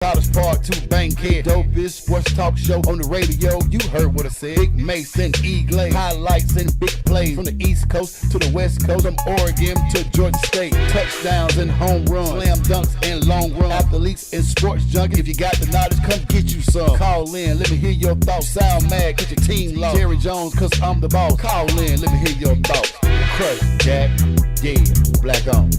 College Park to Bankhead. Dopest sports talk show on the radio. You heard what I said. Big Mason, Eagle, highlights and big plays from the East Coast to the West Coast, from Oregon to Georgia State. Touchdowns and home runs, slam dunks and long run. Athletes and sports junkie. If you got the knowledge, come get you some. Call in, let me hear your thoughts. Sound mad, get your team lost. Jerry Jones, cause I'm the boss. Call in, let me hear your thoughts. Crush, Jack, yeah, black on.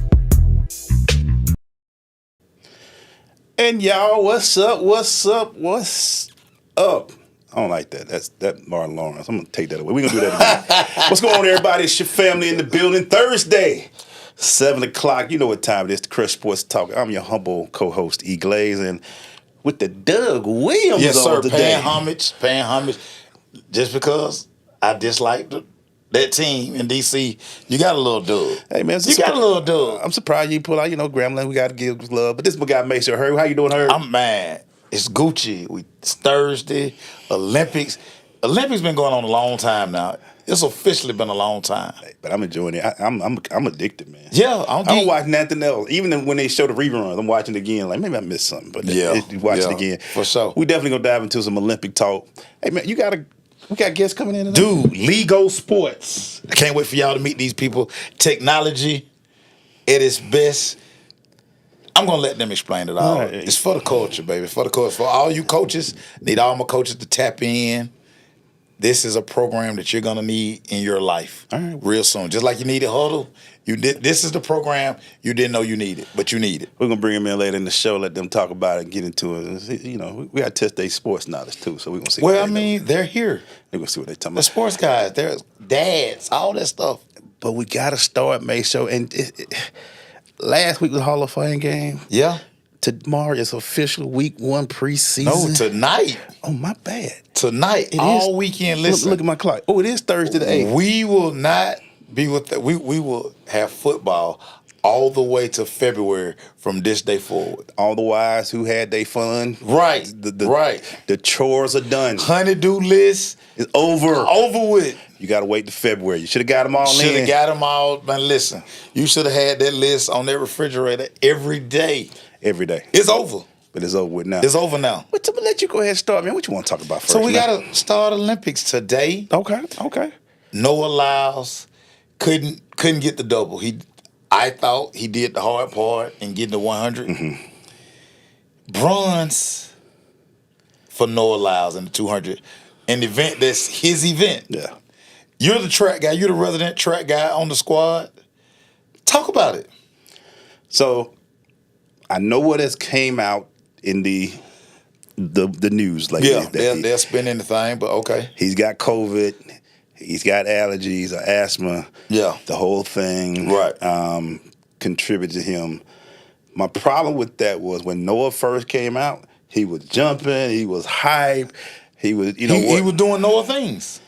And y'all, what's up? What's up? What's up? I don't like that. That's Martin Lawrence. I'm gonna take that away. We're gonna do that again. What's going on, everybody? It's your family in the building. Thursday, 7 o'clock. You know what time it is. The Cursh Sports Talk. I'm your humble co-host, E. Glaze, and with the Doug Williams yes, sir. on today. Paying homage. Just because I disliked that team in D.C., you got a little dub. Hey, man. You got a little dub. I'm surprised you pull out, Grambling. We got to give love. But this one got to make sure. Herb, how you doing, Herb? I'm mad. It's Gucci. It's Thursday. Olympics. Olympics been going on a long time now. It's officially been a long time. But I'm enjoying it. I'm addicted, man. Yeah, I don't watch nothing else. Even when they show the reruns, I'm watching it again. Like, maybe I missed something. But watch it again. For sure. We definitely going to dive into some Olympic talk. Hey, man, we got guests coming in today. Dude, LigoSports. I can't wait for y'all to meet these people. Technology at its best. I'm going to let them explain it all. Right. It's for the culture, baby. For the culture. For all you coaches, need all my coaches to tap in. This is a program that you're going to need in your life real soon. Just like you needed Huddle, this is the program you didn't know you needed, but you need it. We're going to bring them in later in the show, let them talk about it and get into it. We got to test their sports knowledge, too, so we're going to see they're here. We're going to see what they're talking The about. sports guys, they're dads, all that stuff. But we got to start, make sure. And last week was Hall of Fame game. Yeah. Tomorrow is official week 1 preseason. No, tonight. Oh, my bad. Tonight, all weekend. Listen, look at my clock. Oh, it is Thursday the 8th. We will not be with that. We will have football all the way to February from this day forward. All the wives who had their fun. Right. Right. The chores are done. Honey-do list is over. Over with. You got to wait to February. You should have got them all in. Should have got them all. Man, listen, you should have had that list on that refrigerator every day. Every day. It's over. But it's over with now. It's over now. But I'm going to let you go ahead and start, man. What you want to talk about first? So we got to start Olympics today. Okay. Noah Lyles couldn't get the double. I thought he did the hard part in getting the 100. Mm-hmm. Bronze for Noah Lyles in the 200. An event that's his event. Yeah. You're the track guy. You're the resident track guy on the squad. Talk about it. So I know what has came out in the news lately. Yeah, they'll spin anything, but okay. He's got COVID. He's got allergies or asthma. Yeah. The whole thing. Right. Contributed to him. My problem with that was when Noah first came out, he was jumping. He was hype. He was, he was doing Noah things.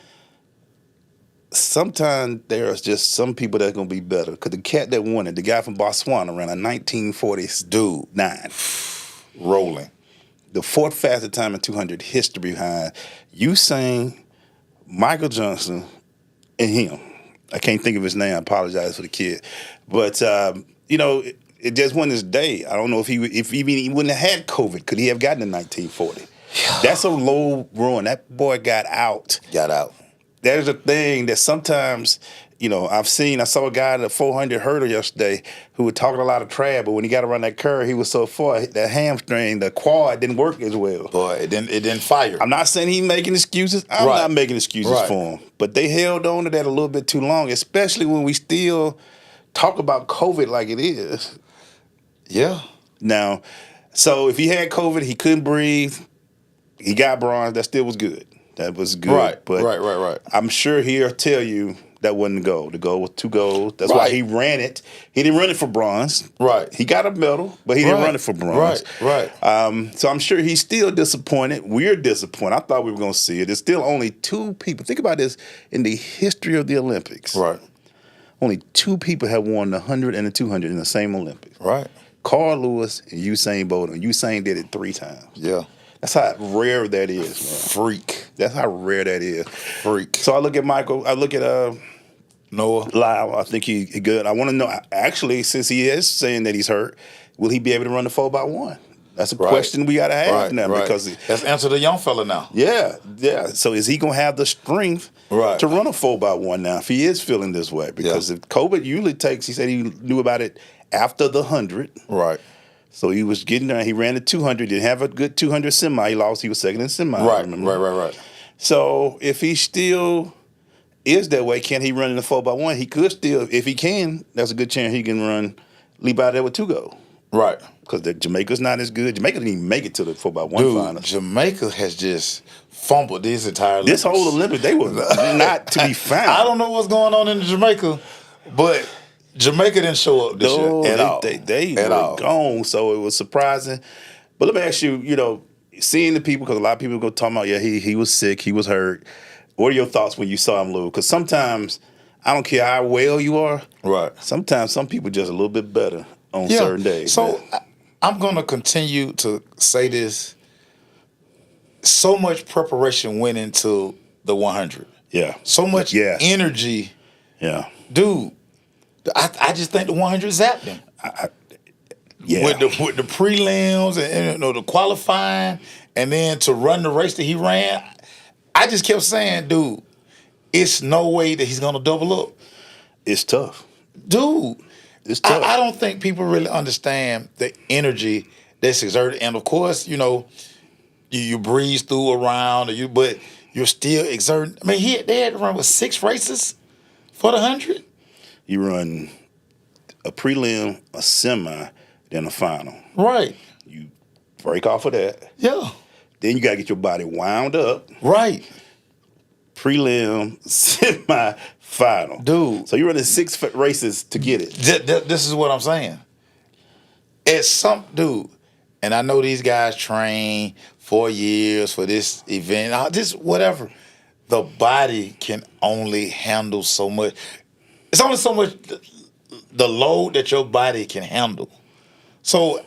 Sometimes there's just some people that's going to be better. Because the cat that won it, the guy from Botswana, ran a 1940s dude, 9. Rolling. The fourth fastest time in 200 history behind Usain, Michael Johnson, and him. I can't think of his name. I apologize for the kid. But, it just wasn't his day. I don't know if he wouldn't have had COVID. Could he have gotten in 1940? That's a low run. That boy got out. There's a thing that sometimes, I saw a guy at the 400 hurdle yesterday who was talking a lot of trash, but when he got around that curve, he was so far, that hamstring, the quad didn't work as well. Boy, it didn't fire. I'm not saying he's making excuses. I'm not making excuses for him. But they held on to that a little bit too long, especially when we still talk about COVID like it is. Yeah. Now, so if he had COVID, he couldn't breathe, he got bronze, that still was good. That was good. Right, but right. I'm sure he'll tell you that wasn't the goal. The goal was 2 goals. That's why he ran it. He didn't run it for bronze. Right. He got a medal, but he didn't run it for bronze. Right. So I'm sure he's still disappointed. We're disappointed. I thought we were going to see it. There's still only 2 people. Think about this in the history of the Olympics. Right. Only 2 people have won the 100 and the 200 in the same Olympics. Right. Carl Lewis and Usain Bolt. And Usain did it 3 times. Yeah. That's how rare that is, man. Freak. That's how rare that is. Freak. So I look at Michael. I look at Noah Lyle. I think he good. I want to know, actually, since he is saying that he's hurt, will he be able to run the 4x1? That's a question we got to have now because let's answer the young fella now. Yeah. So is he gonna have the strength to run a 4x1 now if he is feeling this way? Because if COVID usually takes, he said he knew about it after the 100. Right. So he was getting there. He ran the 200. Didn't have a good 200 semi. He lost. He was second in semi. Right. So if he still is that way, can he run in the 4x1? He could still, if he can, that's a good chance he can leap out there with 2 go. Right. Because Jamaica's not as good. Jamaica didn't even make it to the 4x1 final. Jamaica has just fumbled this entire Olympics. This whole Olympics, they were not to be found. I don't know what's going on in Jamaica, but Jamaica didn't show up this year at all. They were gone, so it was surprising. But let me ask you, seeing the people, because a lot of people go talking about, he was sick, he was hurt. What are your thoughts when you saw him lose? Because sometimes, I don't care how well you are, sometimes some people just a little bit better on certain days. So I'm going to continue to say this. So much preparation went into the 100. Yeah. So much energy. Yeah. Dude, I just think the 100 zapped him. With the prelims and the qualifying, and then to run the race that he ran, I just kept saying, dude, it's no way that he's going to double up. It's tough. Dude. It's tough. I don't think people really understand the energy that's exerted. And, of course, you breeze through around, but you're still exerting. I mean, they had to run with 6 races for the 100. You run a prelim, a semi, then a final. Right. You break off of that. Yeah. Then you got to get your body wound up. Right. Prelim, semi, final. Dude. So you're running 6 races to get it. This is what I'm saying. Dude, and I know these guys train 4 years for this event, just whatever. The body can only handle so much. It's only so much the load that your body can handle. So,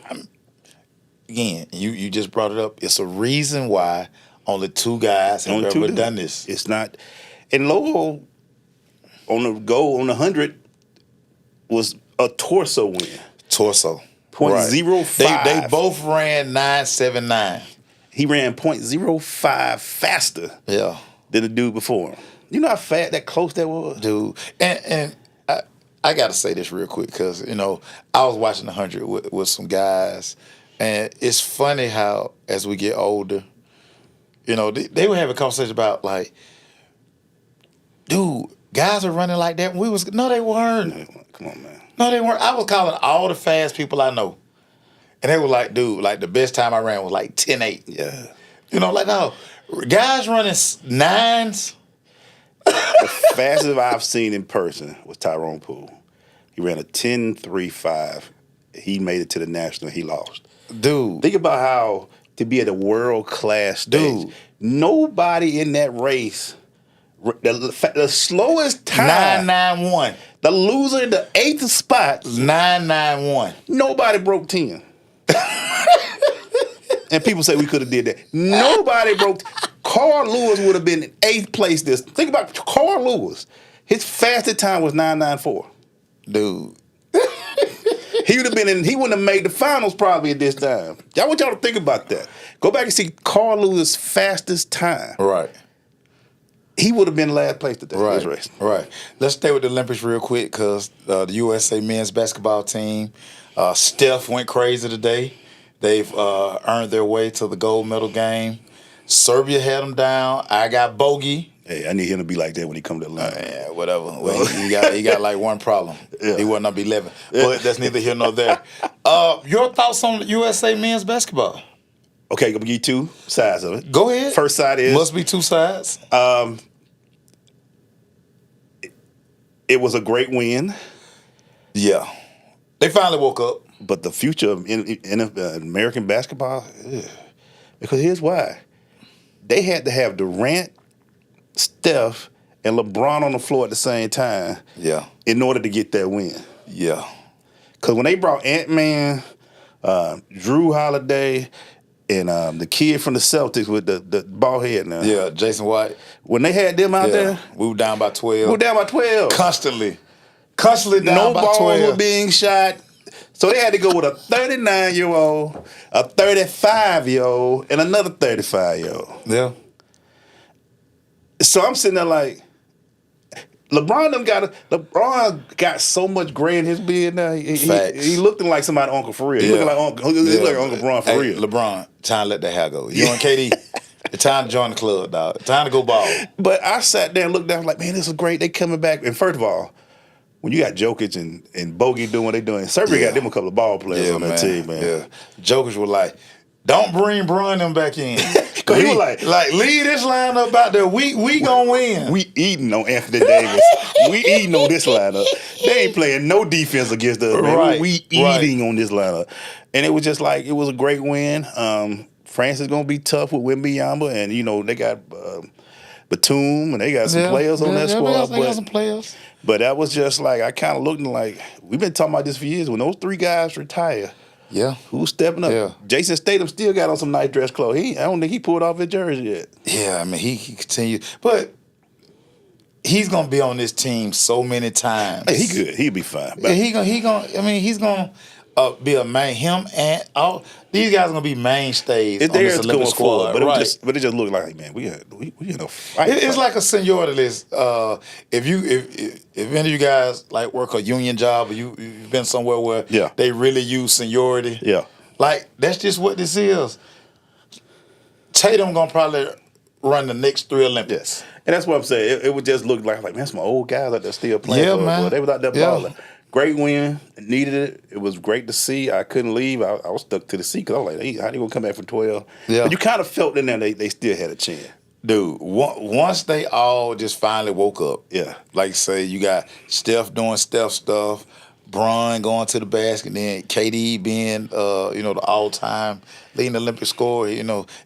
again, you just brought it up. It's a reason why only 2 guys have ever done this. It's not. And Logo on the goal on the 100 was a torso win. Torso. 0.05. They both ran 9.79. He ran 0.05 faster than the dude before him. You know how fast, that close that was? Dude. And I got to say this real quick because, I was watching the 100 with some guys, and it's funny how as we get older, they were having a conversation about, like, dude, guys are running like that when we was... No, they weren't. Come on, man. No, they weren't. I was calling all the fast people I know. And they were like, dude, like the best time I ran was like 10.8. Yeah. No, guys running 9s. The fastest I've seen in person was Tyrone Poole. He ran a 10.35. He made it to the national. He lost. Dude. Think about how to be at a world-class stage. Dude. Nobody in that race, the slowest time. 9.91. The loser in the 8th spot. 9.91. Nobody broke 10. And people say we could have did that. Nobody broke. Carl Lewis would have been in 8th place. Think about Carl Lewis. His fastest time was 9.94. Dude. He would have been he wouldn't have made the finals probably at this time. I want y'all to think about that. Go back and see Carl Lewis' fastest time. Right. He would have been last place today. Right. Let's stay with the Olympics real quick because the USA men's basketball team, Steph went crazy today. They've earned their way to the gold medal game. Serbia had them down. I got bogey. Hey, I need him to be like that when he come to Atlanta. Yeah, whatever. Well, he got like one problem. He wasn't up 11. But that's neither here nor there. Your thoughts on the USA men's basketball? Okay, gonna give you 2 sides of it. Go ahead. First side is must be 2 sides. It was a great win. Yeah, they finally woke up. But the future of in American basketball, because here's why: they had to have Durant, Steph, and LeBron on the floor at the same time. Yeah. In order to get that win. Yeah. Because when they brought Ant-Man, Drew Holiday, and the kid from the Celtics with the bald head now. Yeah, Jason White. When they had them out there. We were down by 12. We were down by 12. Constantly down by 12. No balls were being shot. So they had to go with a 39-year-old, a 35-year-old, and another 35-year-old. Yeah. So I'm sitting there like, LeBron got so much gray in his beard now. He looking like somebody's uncle for real. He looking like Uncle. He look like Uncle Bron for real. LeBron, time to let that hair go. You and KD, it's time to join the club, dog. Time to go ball. But I sat there and looked down like, man, this is great. They coming back. And first of all, when you got Jokic and Bogey doing what they doing, Serbia got them a couple of ball players on that team, man. Yeah, Jokic was like, don't bring Bron them back in. Cause he was like, leave this lineup out there. We gonna win. We eating on Anthony Davis. We eating on this lineup. They ain't playing no defense against us, man. Right, we eating on this lineup. And it was just like, it was a great win. France is gonna be tough with Wembanyama, and you know they got Batum, and they got some players on that squad. They got some players. But that was just like, I kind of looked like, we've been talking about this for years. When those three guys retire, who's stepping up? Yeah. Jason Statham still got on some nice dress clothes. I don't think he pulled off his jersey yet. Yeah, I mean, he continued. But he's going to be on this team so many times. Hey, he good. He'll be fine. Yeah, he's going to be a main. Him and all these guys are going to be mainstays on this Olympic squad. But it just looked like, man, we in a fight. It's like a seniority list. If any of you guys like work a union job or you've been somewhere where they really use seniority, like that's just what this is. Tatum gonna probably run the next 3 Olympics. And that's what I'm saying. It would just look like man, some old guys out there still playing. Yeah, man. They was out there balling. Great win. Needed it. It was great to see. I couldn't leave. I was stuck to the seat because I was like, hey, how they going to come back from 12? Yeah. But you kind of felt in there they still had a chance. Dude, once they all just finally woke up, like say you got Steph doing Steph stuff, Bron going to the basket, then KD being the all-time leading Olympic scorer.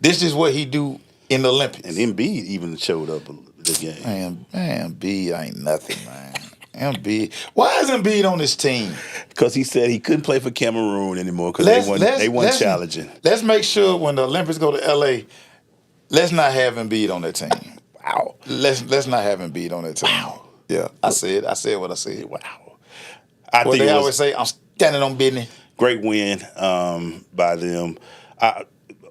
This is what he do in the Olympics. And Embiid even showed up this game. Man, B ain't nothing, man. Embiid. Why is Embiid on this team? Because he said he couldn't play for Cameroon anymore because they weren't challenging. Let's make sure when the Olympics go to L.A., let's not have Embiid on that team. Wow. Let's not have Embiid on that team. Wow. Yeah, I said what I said. Wow. They always say, I'm standing on business. Great win by them.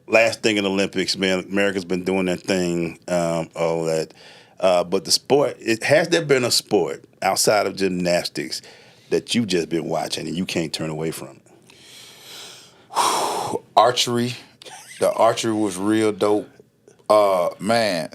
Last thing in the Olympics, man, America's been doing their thing, all that. But the sport, has there been a sport outside of gymnastics that you've just been watching and you can't turn away from it? Archery. The archery was real dope. Man,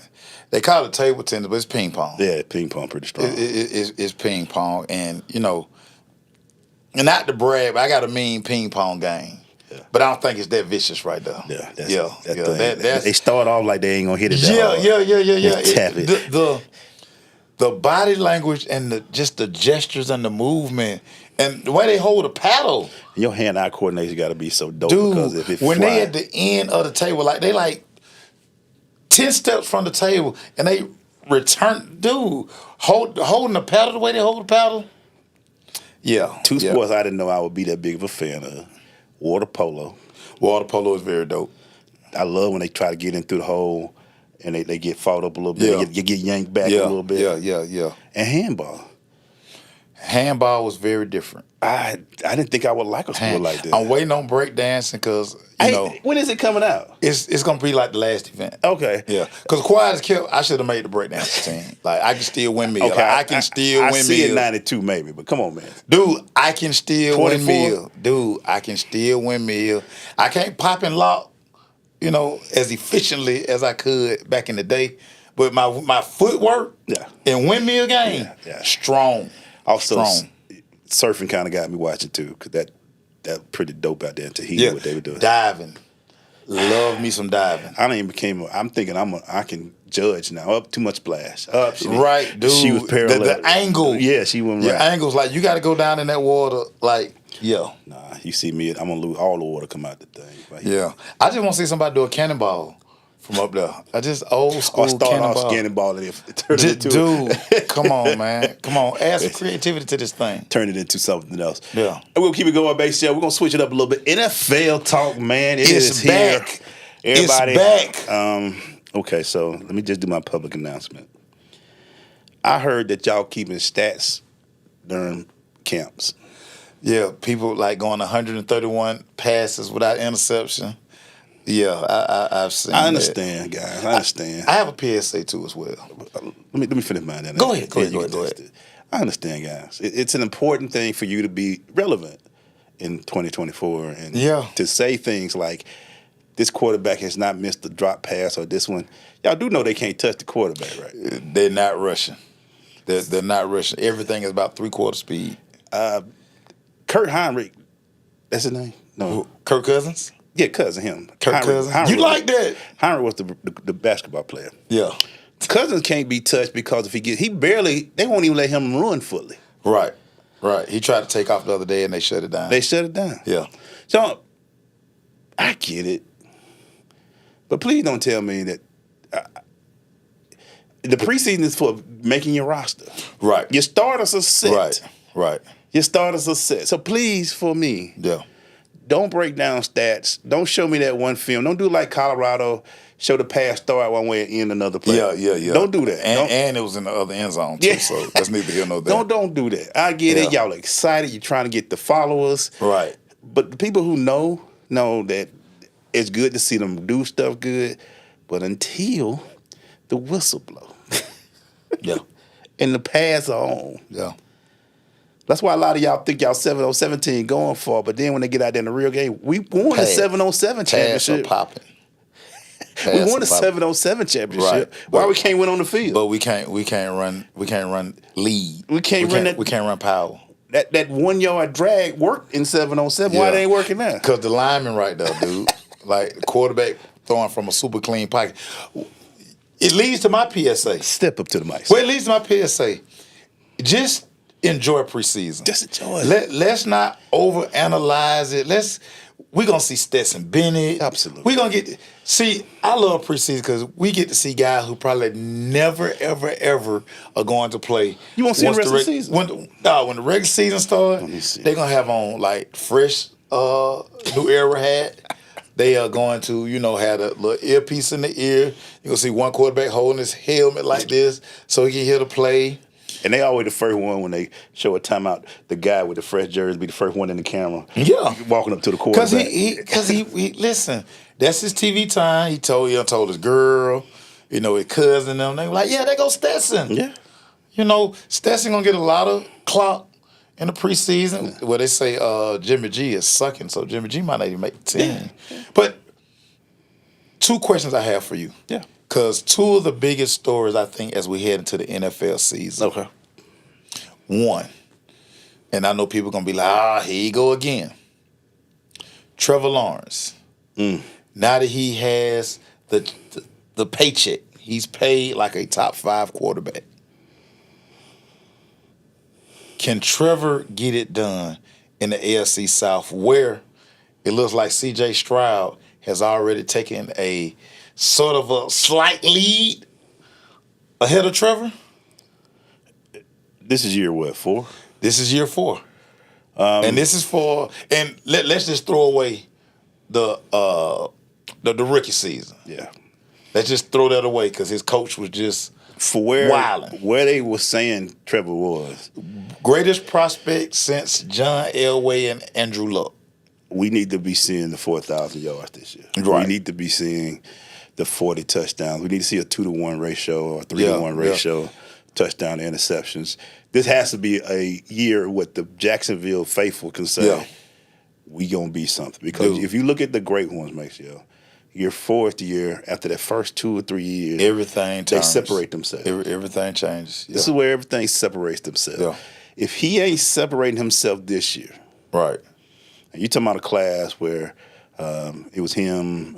they call it table tennis, but it's ping pong. Yeah, ping pong pretty strong. It's ping pong, and and not to brag, but I got a mean ping pong game. Yeah. But I don't think it's that vicious right there. They start off like they ain't gonna hit it. Yeah. Tap it. The body language and the gestures and the movement and the way they hold a paddle. Your hand-eye coordination got to be so dope. Dude, because if it when they at the end of the table, like they 10 steps from the table and they return, dude, holding the paddle the way they hold the paddle. Yeah. Two sports I didn't know I would be that big of a fan of. Water polo. Water polo is very dope. I love when they try to get in through the hole and they get fought up a little bit. You get yanked back a little bit. Yeah. And handball. Handball was very different. I didn't think I would like a sport like that. I'm waiting on breakdancing because, when is it coming out? It's going to be like the last event. Okay. Yeah. Because quiet as kept, I should have made the breakdancing team. Like, I can still win me. Okay. I can still win me. I see it 92 maybe, but come on, man. Dude, I can still 24? win me. Dude, I can still win me. I can't pop and lock, as efficiently as I could back in the day. But my footwork and windmill game, strong. Also, strong. Surfing kind of got me watching too, because that pretty dope out there in Tahiti what they were doing. Diving. Love me some diving. I'm thinking I can judge now. Up too much splash. Right, dude. She was parallel. The angle. Yeah, she went right. Your angle's like, you got to go down in that water, Nah, you see me, I'm going to lose all the water come out the thing. Right here. I just want to see somebody do a cannonball from up there. I just old school off cannonball and turn it into dude, come on, man. Come on. Add some creativity to this thing. Turn it into something else. Yeah. And we'll keep it going, Base Show. We're going to switch it up a little bit. NFL talk, man. It's back. Here. Everybody. It's back. Okay, so let me just do my public announcement. I heard that y'all keeping stats during camps. Yeah, people like going 131 passes without interception. Yeah, I've seen that. I understand, guys. I understand. I have a PSA too as well. Let me finish mine. Then Go ahead. I understand, guys. It's an important thing for you to be relevant in 2024 and to say things like, this quarterback has not missed a drop pass, or this one. Y'all do know they can't touch the quarterback, right? They're not rushing. They're not rushing. Everything is about 3/4 speed. Kurt Heinrich, that's his name? No. Kirk Cousins? Yeah, cousin him. Kirk Cousins. You like that? Heinrich was the basketball player. Yeah. Cousins can't be touched because if they won't even let him run fully. Right. He tried to take off the other day and they shut it down. Yeah. So I get it. But please don't tell me that the preseason is for making your roster. Right. Your starters are set. Right. Your starters are set. So please, for me, don't break down stats. Don't show me that one film. Don't do like Colorado, show the pass start one way and end another play. Yeah. Don't do that. And it was in the other end zone too, so that's neither here nor there. Don't do that. I get it. Y'all are excited. You're trying to get the followers. Right. But the people who know that it's good to see them do stuff good, but until the whistle blow. And the pads are on. Yeah. That's why a lot of y'all think y'all 7-0-17 going for, but then when they get out there in the real game, we won the 7-0-7 championship. Popping. We won the 7-0-7 championship. Right. Why we can't win on the field? But we can't run lead. We can't run power. That 1 yard drag worked in 7-on-7. Why it ain't working now? Because the lineman right there, dude. Like quarterback throwing from a super clean pocket. It leads to my PSA. Step up to the mic. Well, it leads to my PSA. Just enjoy preseason. Just enjoy it. Let's not overanalyze it. We're going to see Stetson Bennett. Absolutely. We're going to see, I love preseason because we get to see guys who probably never, ever are going to play. You won't see the rest of the season? When the regular season starts, they're going to have on like fresh New Era hat. They are going to, have a little earpiece in the ear. You're going to see one quarterback holding his helmet like this so he can hear the play. And they always the first one when they show a timeout. The guy with the fresh jersey be the first one in the camera. Yeah, walking up to the quarterback. Because he listen. That's his TV time. He told his girl, his cousin, them. They were like, yeah, there goes Stetson. Yeah, Stetson gonna get a lot of clout in the preseason. Well, they say Jimmy G is sucking, so Jimmy G might not even make the team. Yeah. But 2 questions I have for you. Yeah. Because 2 of the biggest stories, I think, as we head into the NFL season. Okay. 1, and I know people are going to be like, here you go again. Trevor Lawrence. Now that he has the paycheck, he's paid like a top 5 quarterback. Can Trevor get it done in the AFC South where it looks like C.J. Stroud has already taken a sort of a slight lead ahead of Trevor? This is year what, 4? This is year 4. And this is for, and let's just throw away the rookie season. Yeah. Let's just throw that away because his coach was just wilding. Where they were saying Trevor was. Greatest prospect since John Elway and Andrew Luck. We need to be seeing the 4,000 yards this year. Right. We need to be seeing the 40 touchdowns. We need to see a 2-to-1 ratio or 3-to-1 ratio, touchdown to interceptions. This has to be a year what the Jacksonville faithful can say, we going to be something. Because if you look at the great ones, Maceo, your 4th year, after that first 2 or 3 years, everything they separate themselves. Everything changes. This is where everything separates themselves. Yeah. If he ain't separating himself this year, right? And you talking about a class where it was him.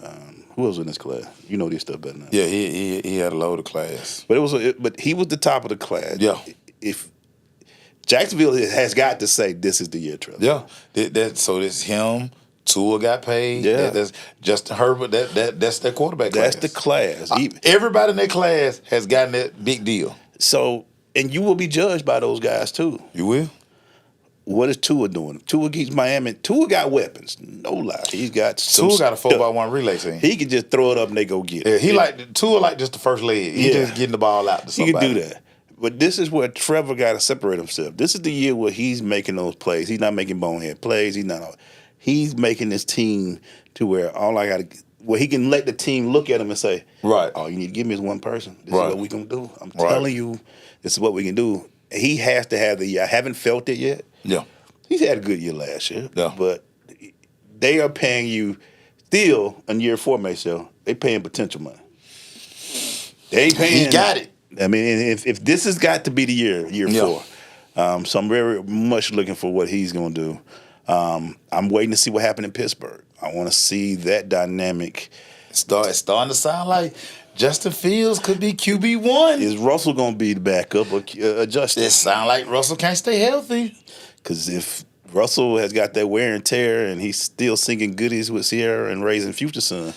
Who else was in this class? You know this stuff better now. Yeah, he had a load of class, but he was the top of the class. Yeah. If Jacksonville has got to say this is the year, Trevor. Yeah, so it's him. Tua got paid. Yeah, that's Justin Herbert. That's their quarterback class. That's the class. Everybody in their class has gotten that big deal. So, and you will be judged by those guys too. You will. What is Tua doing? Tua against Miami. Tua got weapons. No lie. He's got Tua got a 4x1 relay team. He can just throw it up and they go get it. Yeah, Tua like just the first leg. He just getting the ball out to somebody. He can do that. But this is where Trevor got to separate himself. This is the year where he's making those plays. He's not making bonehead plays. He's making this team to where where he can let the team look at him and say, right, all you need to give me is one person. This right. is what we can do. I'm telling you, this is what we can do. He has to have the year. I haven't felt it yet. Yeah. He's had a good year last year. Yeah. But they are paying you still in year 4, Maceo. They paying potential money. They ain't paying. He got it. I mean, if this has got to be the year 4. So I'm very much looking for what he's going to do. I'm waiting to see what happened in Pittsburgh. I want to see that dynamic. It's starting to sound like Justin Fields could be QB1. Is Russell going to be the backup or Justin? It sounds like Russell can't stay healthy. Because if Russell has got that wear and tear and he's still singing goodies with Sierra and raising future son,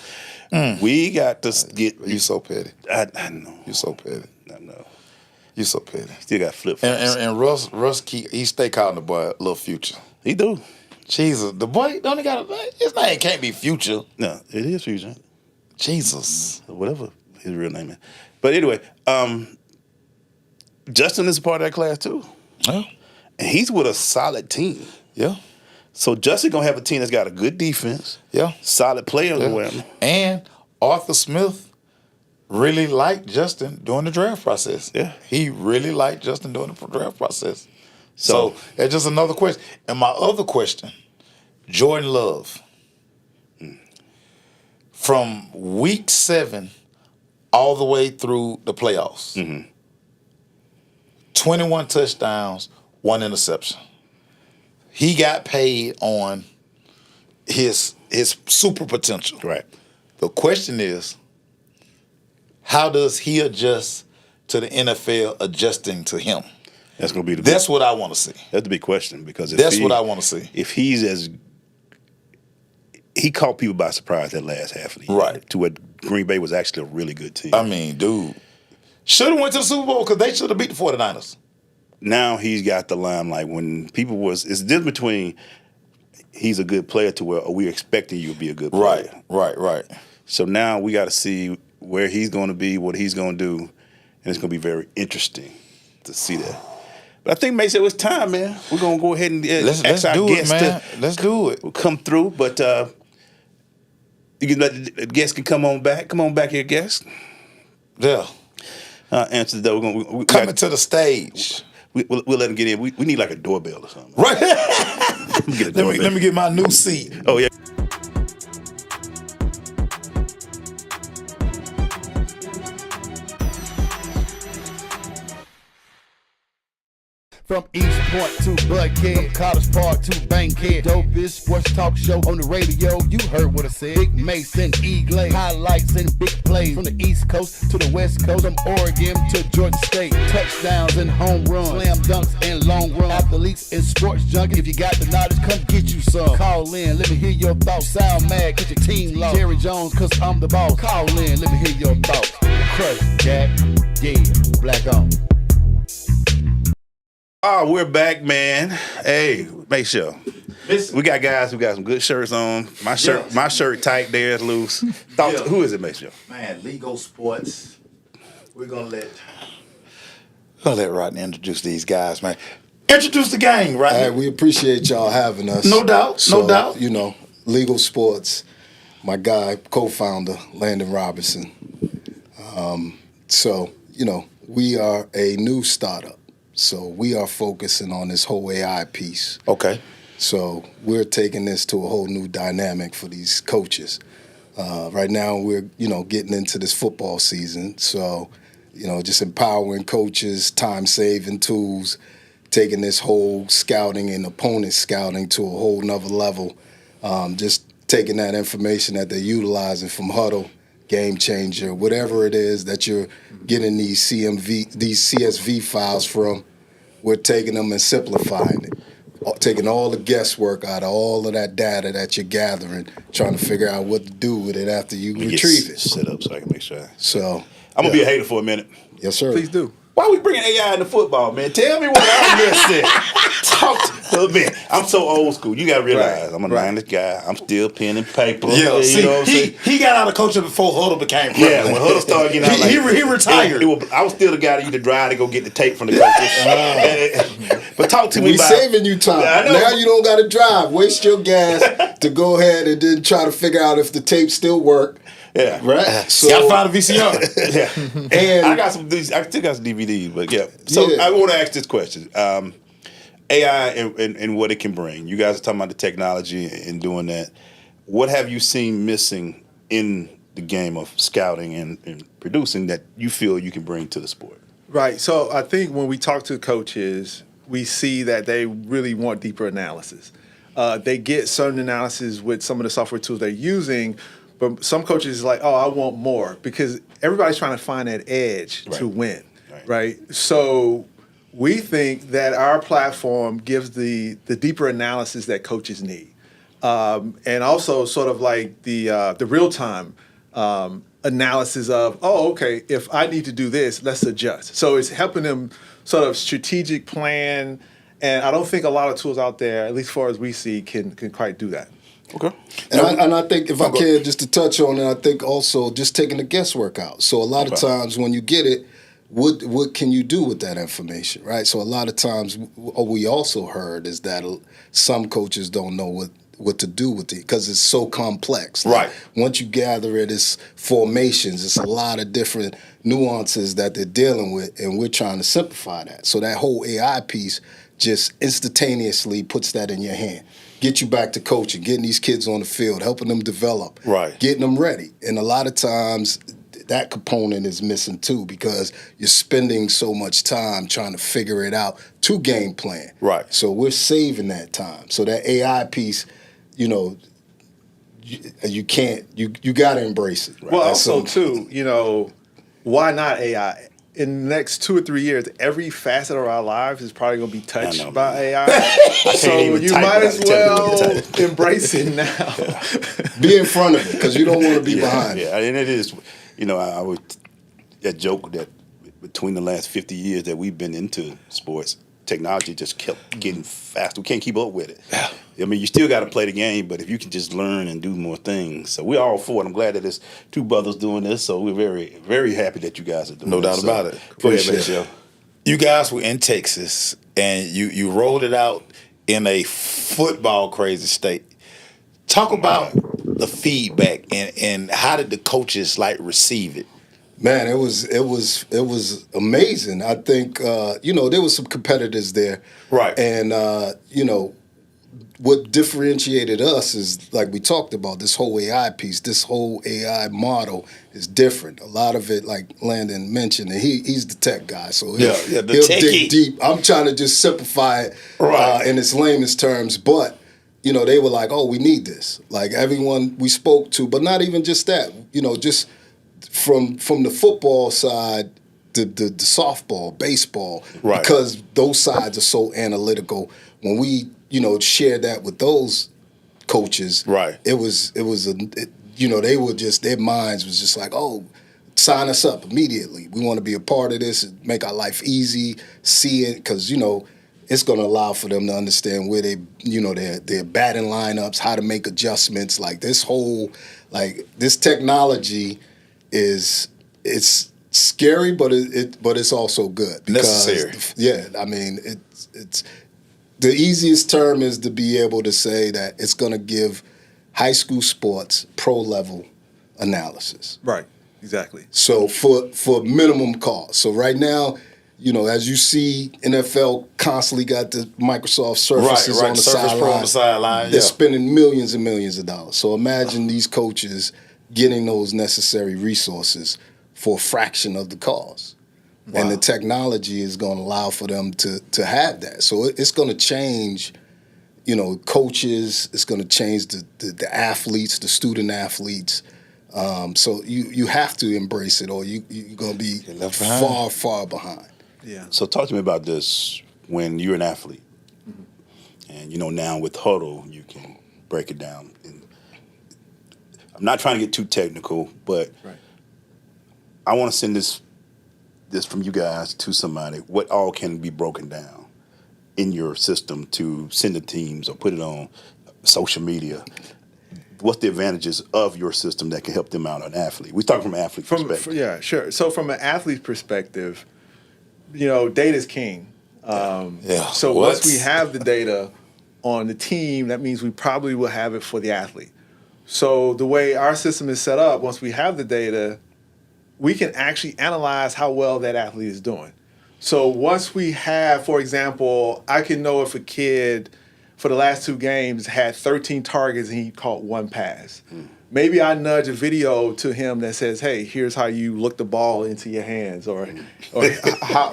we got to get. You so petty. I know. You so petty. I know. You so petty. Still got flip flops. And Russ he stay calling the boy Little Future. He do. Jesus, the boy don't he got his name can't be Future. No, it is Future. Jesus, whatever his real name is. But anyway, Justin is a part of that class too. Yeah, and he's with a solid team. Yeah. So Justin gonna have a team that's got a good defense. Yeah. Solid players around him. And Arthur Smith really liked Justin during the draft process. Yeah. He really liked Justin during the draft process. So that's just another question. And my other question, Jordan Love. From week 7 all the way through the playoffs. 21 touchdowns, 1 interception. He got paid on his super potential. Right. The question is, how does he adjust to the NFL adjusting to him? That's gonna be That's what I want to see. That's the big question because what I want to see. If he caught people by surprise that last half of the year, right? To what Green Bay was actually a really good team. I mean, dude, should have went to the Super Bowl because they should have beat the 49ers. Now he's got the limelight. When people it's the difference between he's a good player to where we expecting you to be a good player. Right. So now we got to see where he's going to be, what he's going to do, and it's going to be very interesting to see that. But I think, Mason, it's time, man. We're going to go ahead and let's our do guests it, man. Let's do it. Come through, but you can let the guests can come on back. Come on back here, guests. Yeah. Answer the door. We coming to the stage. We'll let them get in. We need like a doorbell or something. Right. Let me get my new seat. Oh, yeah. From East Point to Buckhead, from College Park to Bankhead, dopest sports talk show on the radio. You heard what I said. Big Mason, Eagle, highlights and big plays from the East Coast to the West Coast, from Oregon to Georgia State. Touchdowns and home runs, slam dunks and long run. Athletes and sports junkies. If you got the knowledge, come get you some. Call in, let me hear your thoughts. Sound mad, get your team lost. Jerry Jones, cause I'm the boss. Call in, let me hear your thoughts. Crush, Jack, yeah, black on. Oh, we're back, man. Hey, make sure. We got guys who got some good shirts on. My shirt tight, theirs loose. Who is it, make sure? Man, LigoSports. We're gonna let Rodney introduce these guys, man. Introduce the gang, Rodney. Hey, we appreciate y'all having us. No doubt, no doubt. You know, LigoSports, my guy, co-founder, Landon Robinson. We are a new startup. So we are focusing on this whole AI piece. Okay. So we're taking this to a whole new dynamic for these coaches. Right now we're, getting into this football season. So, just empowering coaches, time-saving tools, taking this whole scouting and opponent scouting to a whole nother level. Just taking that information that they're utilizing from Huddle, Game Changer, whatever it is that you're getting these CSV files from, we're taking them and simplifying it, taking all the guesswork out of all of that data that you're gathering, trying to figure out what to do with it after you retrieve it. Set up so I can make sure. So I'm gonna be a hater for a minute. Yes, sir. Please do. Why are we bringing AI into football, man? Tell me what I missed it. Look, man, I'm so old school. You gotta realize Right, I'm a right. 90s guy. I'm still pen and paper. Yeah, you see, know what I'm saying? he got out of coaching before Huddle became Yeah, president. when Huddle started getting out, like, he retired. I was still the guy that used to drive to go get the tape from the coaches. But talk to me We about saving you time. I know. Now you don't got to drive. Waste your gas to go ahead and then try to figure out if the tape still work. Yeah, Right. So, gotta find a VCR. yeah. And I got I still got some DVDs, but yeah. So Yeah. I want to ask this question: AI and what it can bring. You guys are talking about the technology and doing that. What have you seen missing in the game of scouting and producing that you feel you can bring to the sport? Right. So I think when we talk to coaches, we see that they really want deeper analysis. They get certain analysis with some of the software tools they're using, but some coaches is like, oh, I want more, because everybody's trying to find that edge to win, right? So we think that our platform gives the deeper analysis that coaches need, and also sort of like the real time analysis of, oh, okay, if I need to do this, let's adjust. So it's helping them sort of strategic plan, and I don't think a lot of tools out there, at least far as we see, can quite do that. Okay. And I think if I can, just to touch on it, I think also just taking the guesswork out. So a lot of times when you get it, what can you do with that information, right? So a lot of times what we also heard is that some coaches don't know what to do with it because it's so complex. Like, Right. once you gather it, it's formations. It's a lot of different nuances that they're dealing with, and we're trying to simplify that. So that whole AI piece just instantaneously puts that in your hand. Get you back to coaching, getting these kids on the field, helping them develop, getting them ready. And a lot of times that component is missing too, because you're spending so much time trying to figure it out to game plan. Right. So we're saving that time. So that AI piece, you know, you can't, you got to embrace it. Right? Well, also too, you know, why not AI? In the next 2 or 3 years, every facet of our lives is probably going to be touched by AI. So even you type might without as telling me well what to embrace it now. Be in front of it, because you don't want to be behind it. Yeah, and it is. You know, I would that joke that between the last 50 years that we've been into sports, technology just kept getting faster. We can't keep up with it. Yeah. I mean, you still got to play the game, but if you can just learn and do more things. So we're all for it. I'm glad that there's two brothers doing this. So we're very, very happy that you guys are doing No this. doubt about it. Go ahead, Appreciate Michelle. You guys were in Texas, and you rolled it out in a football crazy state. Talk about the feedback and how did the coaches like receive it? Man, it was amazing. I think you know, there was some competitors there, Right. And you know, what differentiated us is, like we talked about, this whole AI piece. This whole AI model is different. A lot of it, like Landon mentioned, and he's the tech guy, so he'll techie. dig deep. I'm trying to just simplify it in its lamest terms, but you know, they were like, "Oh, we need this." Like everyone we spoke to, but not even just that. You know, just from the football side, the softball, baseball, because those sides are so analytical. When we, you know, shared that with those coaches, it was you know, they were just, their minds was just like, oh, sign us up immediately. We want to be a part of this, make our life easy, see it, because, you know, it's going to allow for them to understand where they, you know, their batting lineups, how to make adjustments. Like this whole, like this technology it's scary, but it's also good. Because, necessary. Yeah, I mean, it's the easiest term is to be able to say that it's going to give high school sports pro level analysis. Right, exactly. So for minimum cost. So right now, you know, as you see, NFL constantly got the Microsoft Surfaces on the Surface Pro on the sideline. They're spending millions and millions of dollars. So imagine these coaches getting those necessary resources for a fraction of the cost. Wow. And the technology is going to allow for them to have that. So it's going to change, you know, coaches. It's going to change the athletes, the student athletes. So you have to embrace it, or you're going to be far, far behind. Yeah. So talk to me about this when you're an athlete. And, you know, now with Huddle, you can break it down. And I'm not trying to get too technical, but I want to send this from you guys to somebody. What all can be broken down in your system to send to teams or put it on social media, what's the advantages of your system that can help them out, an athlete? We talk from an athlete perspective. Yeah, sure. So from an athlete's perspective, data is king. So once we have the data on the team, that means we probably will have it for the athlete. So the way our system is set up, once we have the data, we can actually analyze how well that athlete is doing. So once we have, for example, I can know if a kid for the last 2 games had 13 targets and he caught 1 pass. Maybe I nudge a video to him that says, "Hey, here's how you look the ball into your hands," or how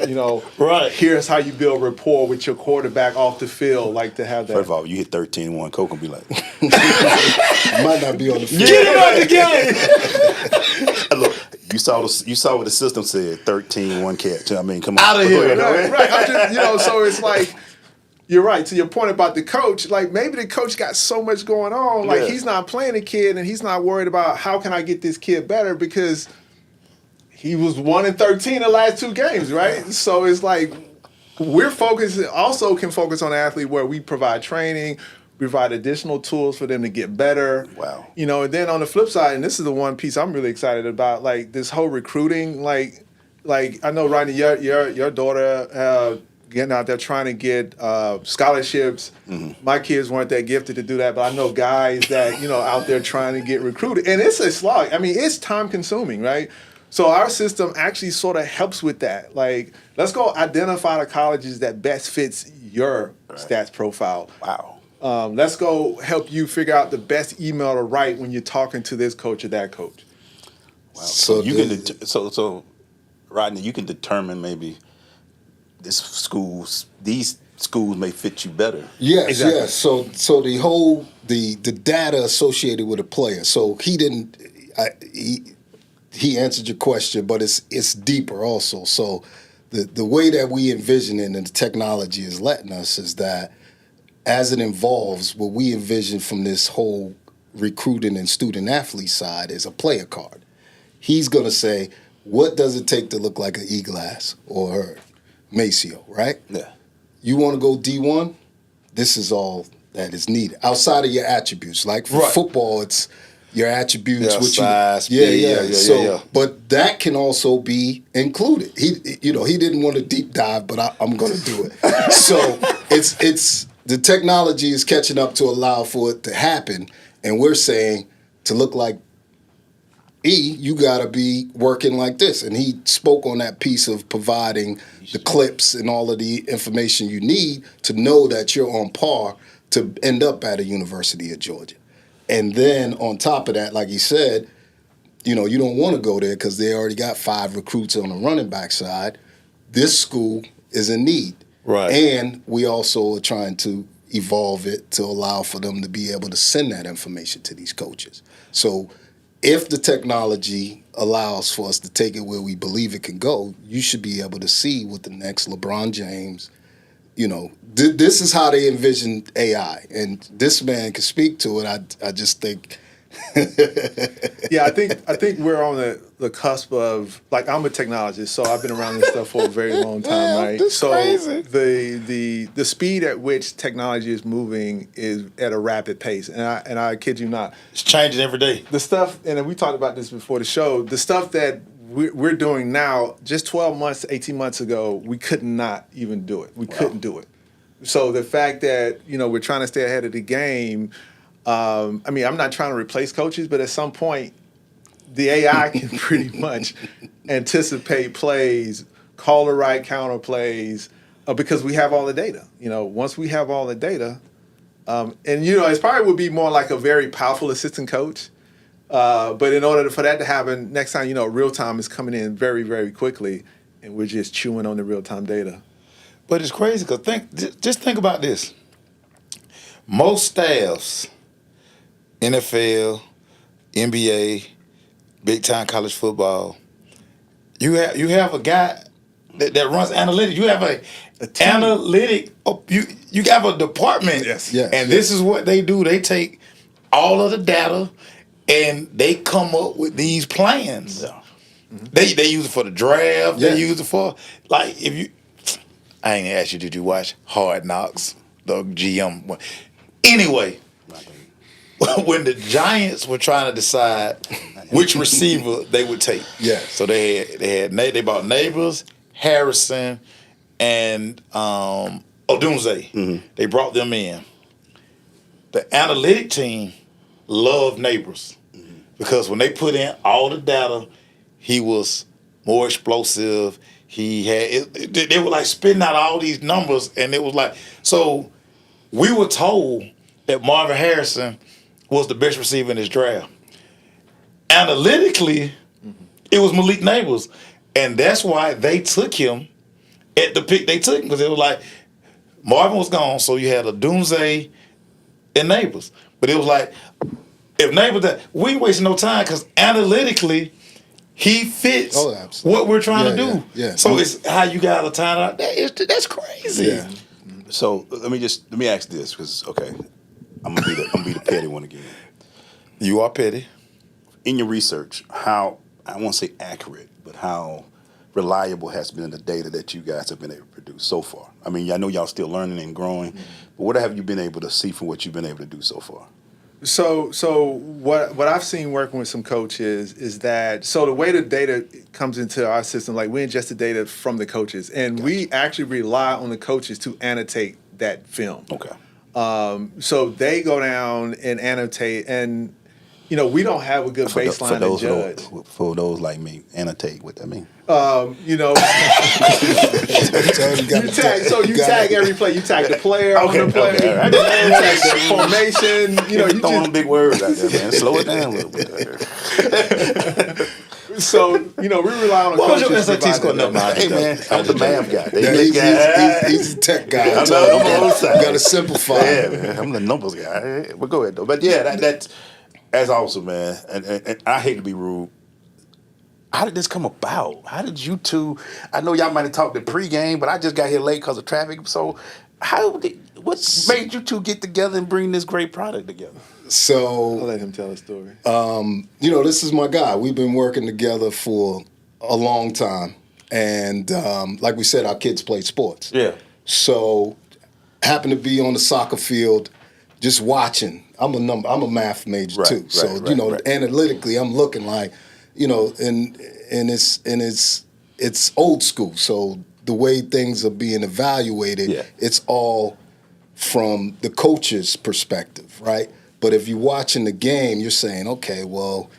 Right. Here's how you build rapport with your quarterback off the field, like to have that. First of all, you hit 13-1, Coach will be like, Might not be on the field. Get him out the game. look, you saw what the system said, 13-1 catch. I mean, come on. Out of here. Right. I'm just, so it's like, you're right. To your point about the coach, like maybe the coach got so much going on, like he's not playing the kid and he's not worried about how can I get this kid better because he was 1-13 the last 2 games, right? So it's like we're focused, also can focus on the athlete where we provide training, provide additional tools for them to get better. Wow. And then on the flip side, and this is the one piece I'm really excited about, like this whole recruiting, like I know, Rodney, your daughter getting out there trying to get scholarships. My kids weren't that gifted to do that, but I know guys that, out there trying to get recruited. And it's a slog. I mean, it's time consuming, right? So our system actually sort of helps with that. Like, let's go identify the colleges that best fits your stats profile. Wow. Let's go help you figure out the best email to write when you're talking to this coach or that coach. Wow. So you can so Rodney, you can determine maybe these schools may fit you better. Yes, Exactly. yes. So the whole the data associated with a player. So he answered your question, but it's deeper also. So the way that we envision it and the technology is letting us is that as it evolves, what we envision from this whole recruiting and student athlete side is a player card. He's gonna say, what does it take to look like an E-Glass or Maceo, right? Yeah. You want to go D1? This is all that is needed outside of your attributes. Like for football, it's your attributes, Yeah, which size, speed, yeah. But that can also be included. He didn't want to deep dive, but I'm going to do it. So it's the technology is catching up to allow for it to happen, and we're saying to look like you got to be working like this. And he spoke on that piece of providing the clips and all of the information you need to know that you're on par to end up at a University of Georgia. And then on top of that, like he said, you don't want to go there because they already got 5 recruits on the running back side. This school is in need. Right. And we also are trying to evolve it to allow for them to be able to send that information to these coaches. So if the technology allows for us to take it where we believe it can go, you should be able to see what the next LeBron James, this is how they envision AI. And this man can speak to it. I just think. Yeah, I think we're on the cusp of, like, I'm a technologist, so I've been around this stuff for a very long time, right? That's so crazy. the speed at which technology is moving is at a rapid pace, and I kid you not. It's changing every day. The stuff, and we talked about this before the show, the stuff that we're doing now, just 12 months, 18 months ago, we could not even do it. We couldn't do it. So the fact that, we're trying to stay ahead of the game, I'm not trying to replace coaches, but at some point, the AI can pretty much anticipate plays, call the right counter plays, because we have all the data. Once we have all the data, and it probably would be more like a very powerful assistant coach. But in order for that to happen, next time, real time is coming in very, very quickly, and we're just chewing on the real time data. But it's crazy because just think about this. Most staffs, NFL, NBA, big time college football, you have a guy that runs analytics. You have a analytic. You have a department. Yes. And this is what they do. They take all of the data and they come up with these plans. Yeah. They use it for the draft. Yeah. They use it for, like, if you. I ain't asked you, did you watch Hard Knocks? The GM one. Anyway, when the Giants were trying to decide which receiver they would take. Yeah. So they bought Neighbors, Harrison, and Odunze. Mm-hmm. They brought them in. The analytic team loved Neighbors because when they put in all the data, he was more explosive. He had they were like spitting out all these numbers, and it was like, so we were told that Marvin Harrison was the best receiver in this draft. Analytically, it was Malik Neighbors, and that's why they took him at the pick they took him, because it was like Marvin was gone, so you had a Dunze and Neighbors. But it was like, if Neighbors, we ain't wasting no time, because analytically, he fits what we're trying to do. Yeah. So it's how you got to time out. That's crazy. Yeah. So let me ask this, because I'm gonna be the petty one again. You are petty. In your research, how, I won't say accurate, but how reliable has been the data that you guys have been able to produce so far? I mean, I know y'all still learning and growing, but what have you been able to see from what you've been able to do so far? So what I've seen working with some coaches is that, so the way the data comes into our system, like we ingest the data from the coaches, and we actually rely on the coaches to annotate that film. Okay. So they go down and annotate, and we don't have a good baseline to judge. For those like me, annotate what that means. You tag every play. You tag the player on the play. Okay, right. You tag the formation. You throwing them big words out there, man. Slow it down a little bit. So we rely on. What was your SAT score? Hey man, I'm the math guy. He's a tech guy. I'm on the side. You got to simplify. Yeah, man. I'm the numbers guy. But go ahead though. But yeah, that's awesome, man. And I hate to be rude. How did this come about? How did you two? I know y'all might have talked the pregame, but I just got here late because of traffic. So, what made you two get together and bring this great product together? So I'll let him tell a story. This is my guy. We've been working together for a long time, and like we said, our kids play sports. Yeah. So, happened to be on the soccer field, just watching. I'm a math major too. So analytically, I'm looking like. And it's old school. So the way things are being evaluated, it's all from the coach's perspective, right? But if you're watching the game, you're saying, okay, well,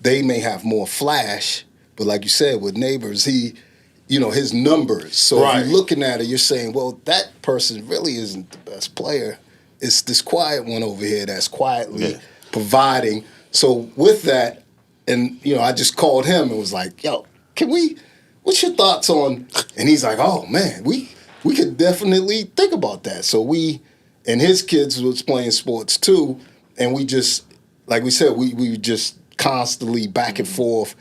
they may have more flash, but like you said, with Neighbors, his numbers. So if you're looking at it, you're saying, well, that person really isn't the best player. It's this quiet one over here that's quietly providing. So with that, and, I just called him and was like, yo, what's your thoughts on, and he's like, oh, man, we could definitely think about that. So and his kids was playing sports too, and we just, like we said, we just constantly back and forth,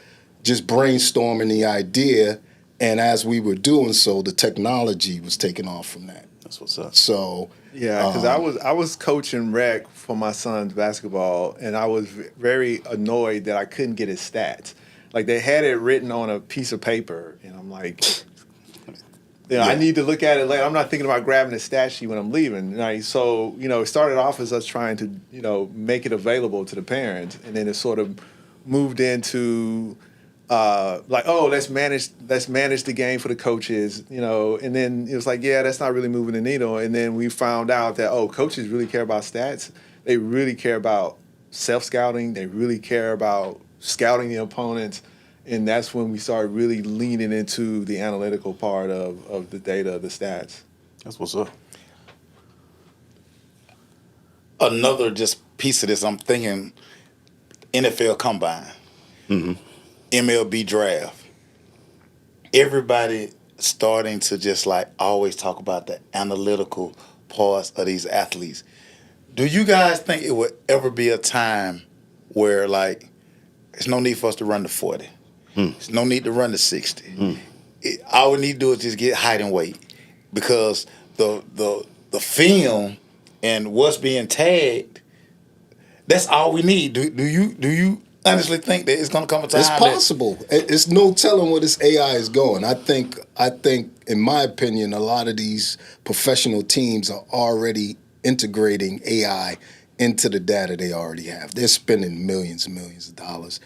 just brainstorming the idea, and as we were doing so, the technology was taking off from that. That's what's up. So... Yeah, because I was coaching rec for my son's basketball, and I was very annoyed that I couldn't get his stats. Like, they had it written on a piece of paper, and I'm like, I need to look at it later. I'm not thinking about grabbing the stat sheet when I'm leaving. Right? So, it started off as us trying to, make it available to the parents, and then it sort of moved into let's manage the game for the coaches, and then it was like, that's not really moving the needle. And then we found out that, coaches really care about stats. They really care about self-scouting. They really care about scouting the opponents. And that's when we started really leaning into the analytical part of the data, the stats. That's what's up. Another just piece of this, I'm thinking NFL Combine. Mm-hmm. MLB draft. Everybody starting to just always talk about the analytical parts of these athletes. Do you guys think it would ever be a time where there's no need for us to run the 40? There's no need to run the 60. All we need to do is just get height and weight, because the film and what's being tagged, that's all we need. Do you honestly think that it's going to come a time? It's possible. It's no telling where this AI is going. I think in my opinion, a lot of these professional teams are already integrating AI into the data they already have. They're spending millions and millions of dollars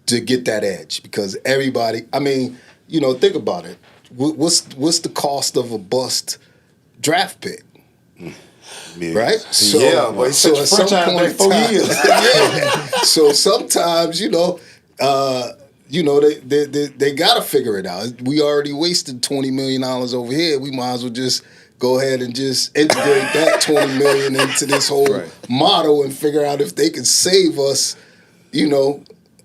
to get that edge because everybody, I mean, think about it. What's the cost of a bust draft pick? Right? So, yeah, but it's such a franchise like 4 years. Yeah. So sometimes, they got to figure it out. We already wasted $20 million over here. We might as well just go ahead and just integrate that $20 million into this whole model and figure out if they can save us,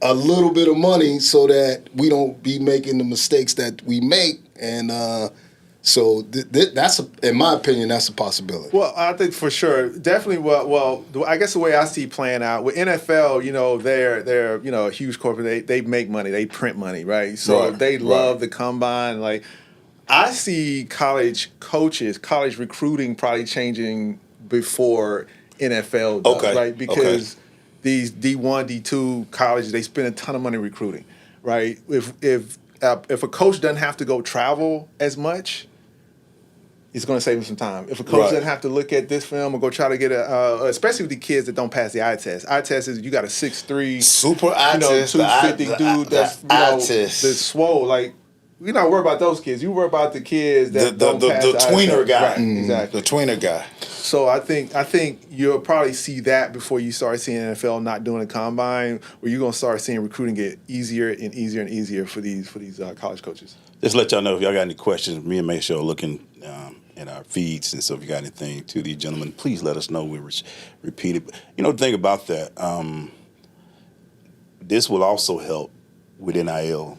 a little bit of money so that we don't be making the mistakes that we make. And so that's, in my opinion, that's a possibility. Well, I think for sure, definitely. Well, I guess the way I see playing out with NFL, they're a huge corporate. They make money, they print money, right? So they love the combine. Like, I see college coaches, college recruiting probably changing before NFL does, right? Because these D1, D2 colleges, they spend a ton of money recruiting, right? If a coach doesn't have to go travel as much, it's going to save him some time. If a coach doesn't have to look at this film or go try to get especially with the kids that don't pass the eye test. Eye test is you got a 6'3", super eye test, 250 dude that's swole. Like, you're not worried about those kids. You worry about the kids that don't pass the tweener guy. Right, exactly. The tweener guy. So I think you'll probably see that before you start seeing NFL not doing a combine, where you're gonna start seeing recruiting get easier and easier and easier for these college coaches. Just let y'all know if y'all got any questions. Me and Make Sure are looking in our feeds, and so if you got anything to these gentlemen, please let us know. We repeat it. The thing about that, this will also help with NIL,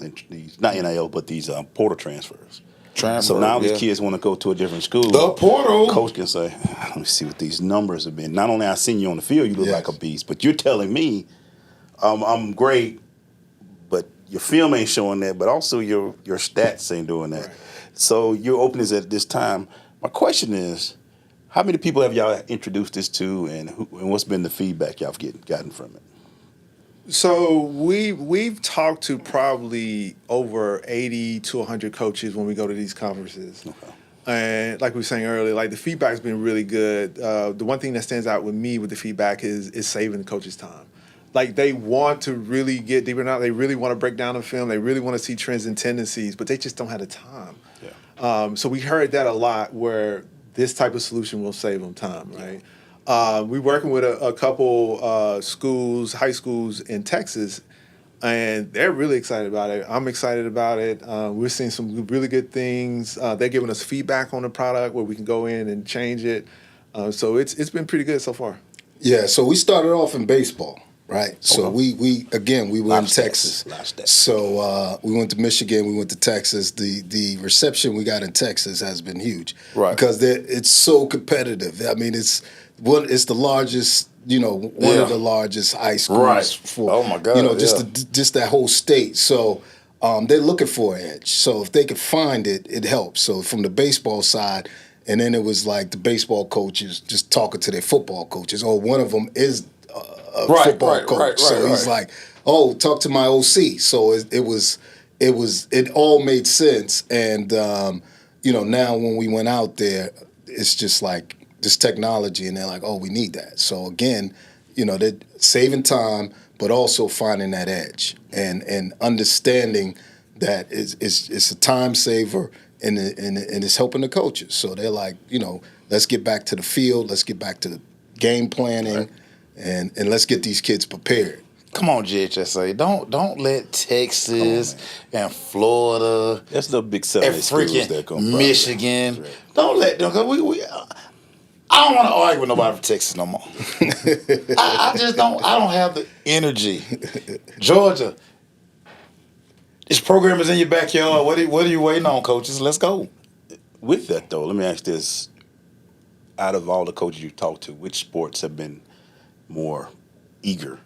not NIL, but these portal transfers. So now these kids want to go to a different school. The portal. Coach can say, let me see what these numbers have been. Not only I seen you on the field, you look like a beast, but you're telling me I'm great, but your film ain't showing that, but also your stats ain't doing that. Right. So your openings at this time. My question is, how many people have y'all introduced this to, and what's been the feedback y'all have gotten from it? So we've talked to probably over 80 to 100 coaches when we go to these conferences. Okay. And like we were saying earlier, like the feedback's been really good. The one thing that stands out with me with the feedback is saving the coaches' time. Like, they want to really get deeper now. They really want to break down the film. They really want to see trends and tendencies, but they just don't have the time. Yeah. So we heard that a lot, where this type of solution will save them time, right? We're working with a couple schools, high schools in Texas, and they're really excited about it. I'm excited about it. We're seeing some really good things. They're giving us feedback on the product where we can go in and change it. So it's been pretty good so far. Yeah, so we started off in baseball, right? So we were in Texas. So we went to Michigan, we went to Texas. The reception we got in Texas has been huge, right? Because it's so competitive. I mean, it's the largest, one of the largest high schools for, oh my God, just that whole state. So they're looking for an edge. So if they could find it, it helps. So from the baseball side, and then it was like the baseball coaches just talking to their football coaches. Oh, one of them is a football coach. So he's like, oh, talk to my OC. So it all made sense. And, now when we went out there, it's just like, this technology, and they're like, oh, we need that. So again, they're saving time, but also finding that edge and understanding that it's a time saver and it's helping the coaches. So they're like, let's get back to the field, let's get back to the game planning, and let's get these kids prepared. Come on, GHSA. Don't let Texas and Florida, that's the big seven and freaking Michigan. Right. Don't let them. I don't want to argue with nobody from Texas no more. I just don't. I don't have the energy. Georgia, this program is in your backyard. What are you waiting on, coaches? Let's go. With that, though, let me ask this. Out of all the coaches you talked to, which sports have been more eager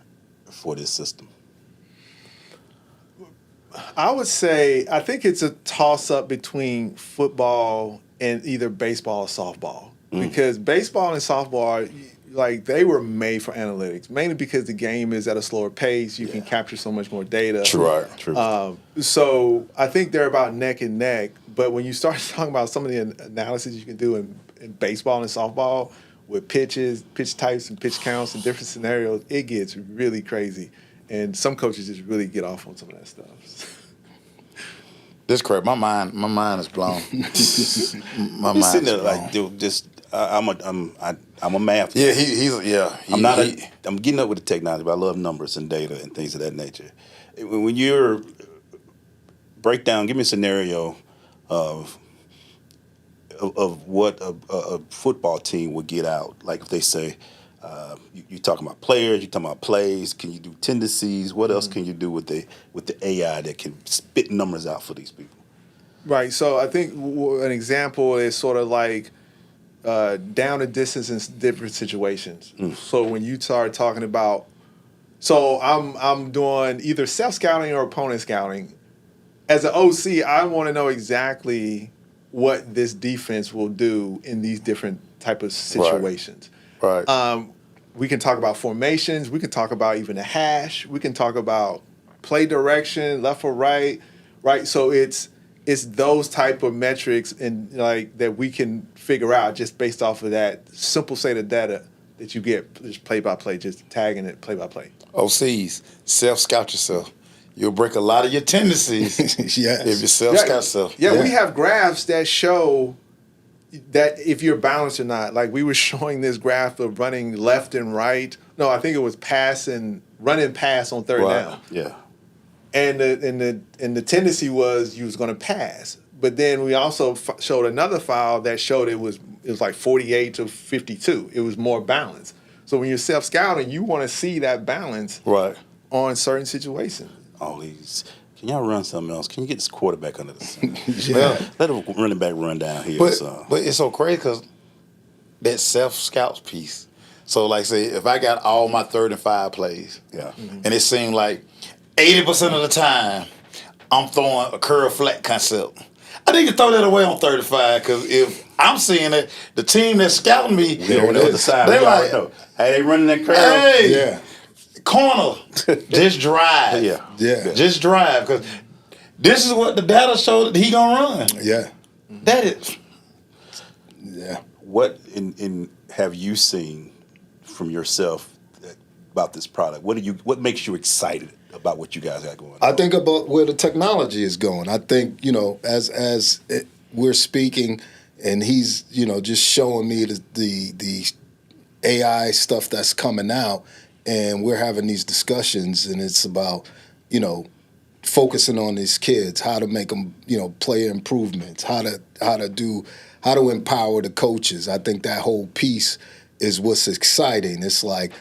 for this system? I would say, I think it's a toss-up between football and either baseball or softball. Because baseball and softball, like, they were made for analytics, mainly because the game is at a slower pace. You can capture so much more data. True. So I think they're about neck and neck. But when you start talking about some of the analysis you can do in baseball and softball with pitches, pitch types, and pitch counts and different scenarios, it gets really crazy. And some coaches just really get off on some of that stuff. This crap, my mind is blown. My I'm mind sitting is there blown. like, dude, just I'm a math. Yeah, I'm getting up with the technology, but I love numbers and data and things of that nature. When you're break down, give me a scenario of what a football team would get out. Like if they say, you're talking about players, you're talking about plays. Can you do tendencies? What else can you do with the AI that can spit numbers out for these people? Right. So I think an example is sort of like down and distance in different situations. So when you start talking about, so I'm doing either self scouting or opponent scouting. As an OC, I want to know exactly what this defense will do in these different type of situations. Right. We can talk about formations. We can talk about even a hash. We can talk about play direction, left or right. Right. So it's those type of metrics and like that we can figure out just based off of that simple set of data that you get just play by play, just tagging it play by play. OCs, self-scout yourself. You'll break a lot of your tendencies Yes. if you self-scout yourself. Yeah, we have graphs that show that if you're balanced or not. Like we were showing this graph of running left and right. No, I think it was running pass on third down. Yeah. And the tendency was you was going to pass. But then we also showed another file that showed it was like 48 to 52. It was more balanced. So when you're self-scouting, you want to see that balance on certain situations. All these. Can y'all run something else? Can you get this quarterback under the center? Yeah. Let the running back run down here. But it's so crazy because that self-scouts piece. So like say if I got all my 3rd and 5 plays, and it seemed like 80% of the time I'm throwing a curl flat concept. I need to throw that away on 35 because if I'm seeing it, the team that's scouting me, they're on the other side. They're like, hey, they running that curl. Hey, corner, just drive. Yeah. Just drive because this is what the data showed that he gonna run. Yeah. That is. Yeah. What have you seen from yourself about this product? What makes you excited about what you guys got going on? I think about where the technology is going. I think, as we're speaking and he's, just showing me the AI stuff that's coming out and we're having these discussions and it's about, focusing on these kids, how to make them, player improvements, how to empower the coaches. I think that whole piece is what's exciting. It's like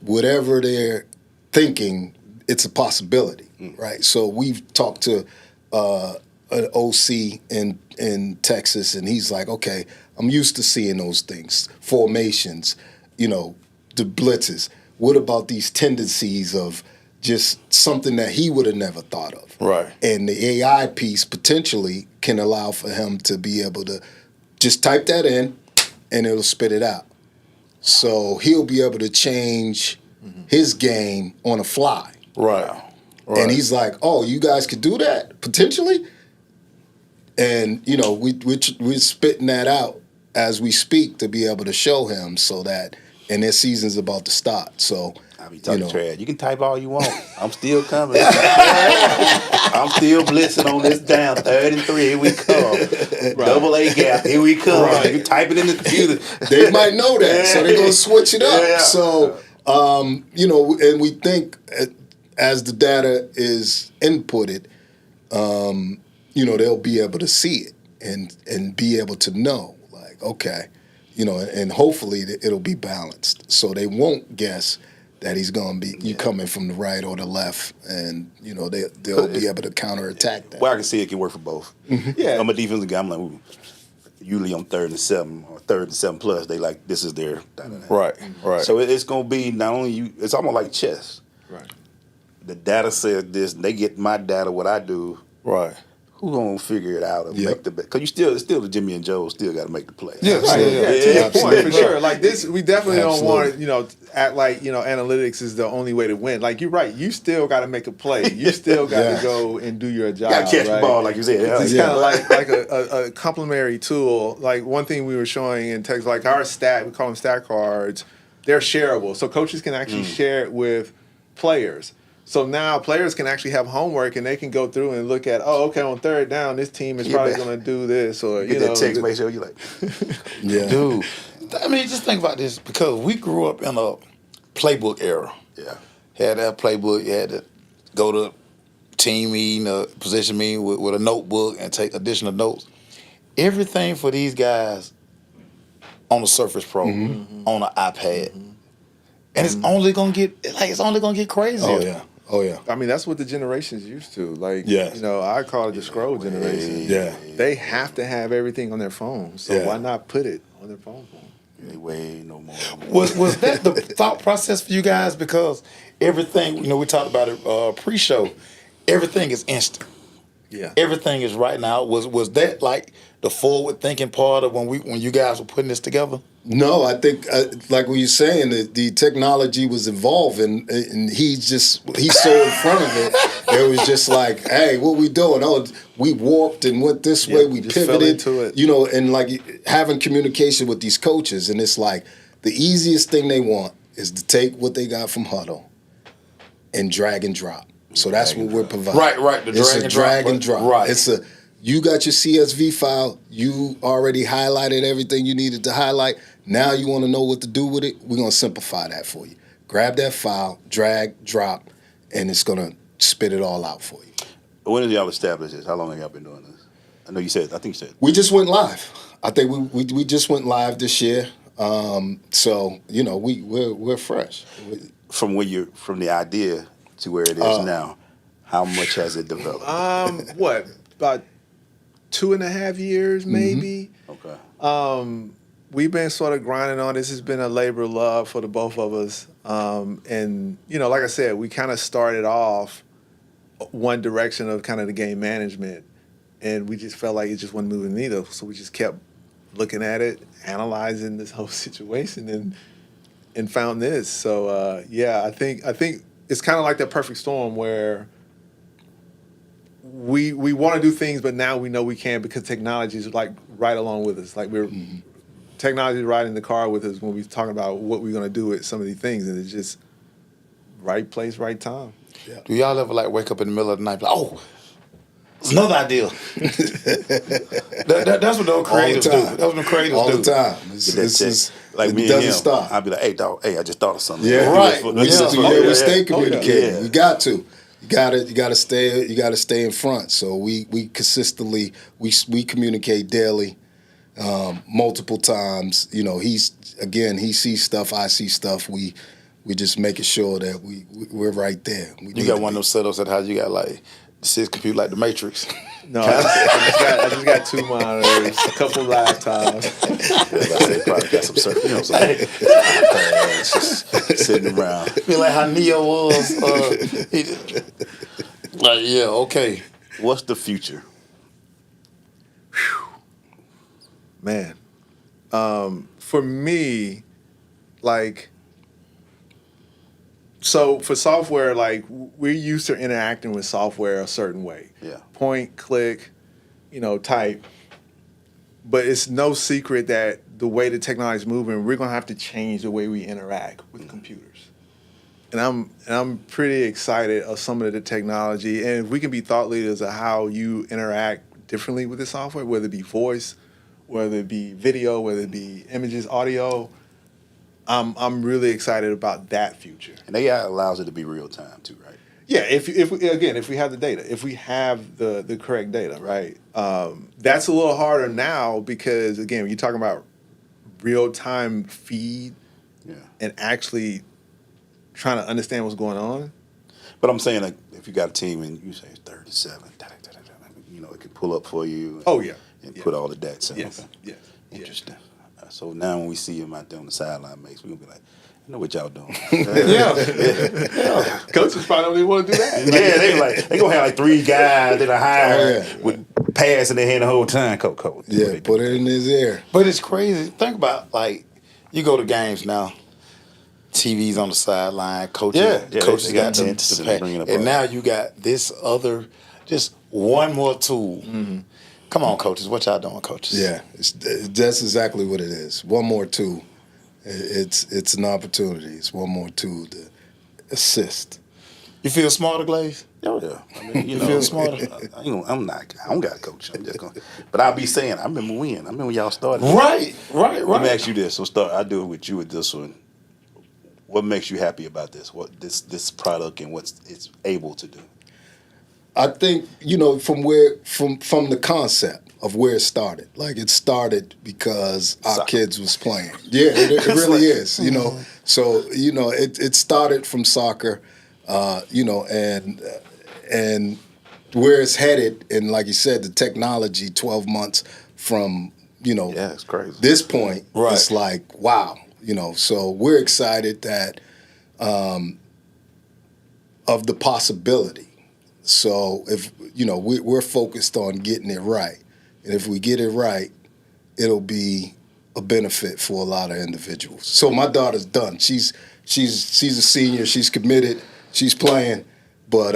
whatever they're thinking, it's a possibility, right? So we've talked to an OC in Texas, and he's like, okay, I'm used to seeing those things, formations, the blitzes. What about these tendencies of just something that he would have never thought of? Right. And the AI piece potentially can allow for him to be able to just type that in, and it'll spit it out. So he'll be able to change his game on a fly. Right. And he's like, oh, you guys could do that, potentially? And, we're spitting that out as we speak to be able to show him so that, and their season's about to start. So, I'll be talking trash. You can type all you want. I'm still coming. I'm still blitzing on this down. 3rd and 3. Here we come. Double A gap. Here we come. Right. You type it in the computer. they might know that, so they're going to switch it up. Yeah. So, and we think as the data is inputted, they'll be able to see it and be able to know, like, okay, and hopefully it'll be balanced. So they won't guess that he's going to be you coming from the right or the left, and they'll be able to counterattack that. Well, I can see it can work for both. Yeah. I'm a defensive guy. I'm like, ooh, usually on 3rd and 7 or 3rd and 7 plus, they like this is their Right. So it's going to be not only you. It's almost like chess. Right. The data says this. They get my data. What I do. Right. who gonna figure it out and Yep. make the bet? Because it's still the Jimmy and Joe still got to make the play. Yeah, Right, absolutely. yeah, to your point, for Absolutely. sure. Like this, we definitely don't want Absolutely. to, act like, analytics is the only way to win. Like you're right, you still got to make a play. You still got Yeah. to go and do your job. Got to catch right? the ball, like you said. It's Yeah. kind of like a complementary tool. Like one thing we were showing in text, like our we call them stat cards. They're shareable, so coaches can actually share it with players. So now players can actually have homework and they can go through and look at, oh, okay, on third down, this team is probably going to do this, or Get that text, make sure you like, Yeah. Dude, I mean, just think about this because we grew up in a playbook era. yeah. Had that playbook, you had to go to team meeting, a position meeting with a notebook and take additional notes. Everything for these guys on the Surface Pro, on an iPad. And it's only gonna get crazier. Oh yeah. I mean, that's what the generation's used to. Like, Yes. I call it the scroll generation. Yeah. They have to have everything on their phone. So Yeah. why not put it on their phone? Way no more. Was that the thought process for you guys? Because everything, we talked about it pre-show. Everything is instant. Yeah. Everything is right now. Was that like the forward thinking part of when you guys were putting this together? No, I think like what you're saying, the technology was evolving, and he's so in front of it. It was just like, hey, what we doing? Oh, we warped and went this way. We just fell pivoted into it. and like having communication with these coaches, and it's like the easiest thing they want is to take what they got from Huddle and drag and drop. So that's what we're providing. Right, the It's drag a and drop, drag and but- drop. right. It's you got your CSV file. You already highlighted everything you needed to highlight. Now you want to know what to do with it. We're gonna simplify that for you. Grab that file, drag, drop, and it's gonna spit it all out for you. When did y'all establish this? How long have y'all been doing this? I think you said. We just went live. I think we just went live this year. So we're fresh. From the idea to where it is now, how much has it developed? What, about 2.5 years, maybe? Okay. We've been sort of grinding on this. It's been a labor of love for the both of us. And, like I said, we kind of started off one direction of kind of the game management, and we just felt like it just wasn't moving the needle. So we just kept looking at it, analyzing this whole situation, and found this. So, I think it's kind of like that perfect storm where we want to do things, but now we know we can because technology is like right along with us. Like technology is riding the car with us when we're talking about what we're going to do with some of these things, and it's just right place, right time. Do y'all ever like wake up in the middle of the night and be like, oh, it's another idea? That's what those creators do. time. That's what the creators All do. the time. Get that text. Like it me and doesn't him, stop. I'd be like, hey, dog, I just thought of something. Yeah, Right. We stay communicating. Yeah. You got to. You gotta stay in front. So we consistently we communicate daily, multiple times. He sees stuff, I see stuff. We just making sure that we're right there. You got one of those setups that how you got like six computers like the Matrix. No, I just got 2 monitors, a couple laptops. They probably got some surf, just sitting around. Feel like how Neo was. Okay. What's the future? Man, for me, like, so for software, like we're used to interacting with software a certain way. Yeah. Point, click, type. But it's no secret that the way the technology is moving, we're gonna have to change the way we interact with computers. And I'm pretty excited of some of the technology, and if we can be thought leaders of how you interact differently with the software, whether it be voice, whether it be video, whether it be images, audio. I'm really excited about that future. And AI allows it to be real time too, right? Yeah, if we have the data, if we have the correct data, right? That's a little harder now because again, you're talking about real time feed and actually trying to understand what's going on. But I'm saying, like, if you got a team and you say it's 37, it can pull up for you. Oh, yeah. And Yeah. put all the data in. Yes, Okay. yes. Interesting. So now when we see him out there on the sideline, mates, we're gonna be like, I know what y'all doing. Coaches probably don't even want to do that. Yeah, they gonna have like 3 guys that are hired with pass in their hand the whole time, coach. Yeah, put it in his ear. But it's crazy. Think about, like, you go to games now, TV's on the sideline, coaches they got the to pay. pay. And now you got this other, just one more tool. Come on, coaches. What y'all doing, coaches? Yeah, that's exactly what it is. One more tool. It's an opportunity. It's one more tool to assist. You feel smarter, Glaze? Oh yeah, I mean, you know, feel smarter? I don't got a coach. I'm just gonna, but I'll be saying, I remember when y'all started. Right. Let me ask you this. So I do it with you with this one. What makes you happy about this? What this product and what it's able to do? I think, you know, from the concept of where it started. Like, it started because our kids was playing. Yeah, it really is. You know, so you know it started from soccer. You know, and where it's headed, and like you said, the technology 12 months from, you know, it's crazy. This point, Right. It's like, wow, you know, so we're excited that of the possibility. So if, you know, we're focused on getting it right, and if we get it right, it'll be a benefit for a lot of individuals. So my daughter's done. She's a senior. She's committed. She's playing, but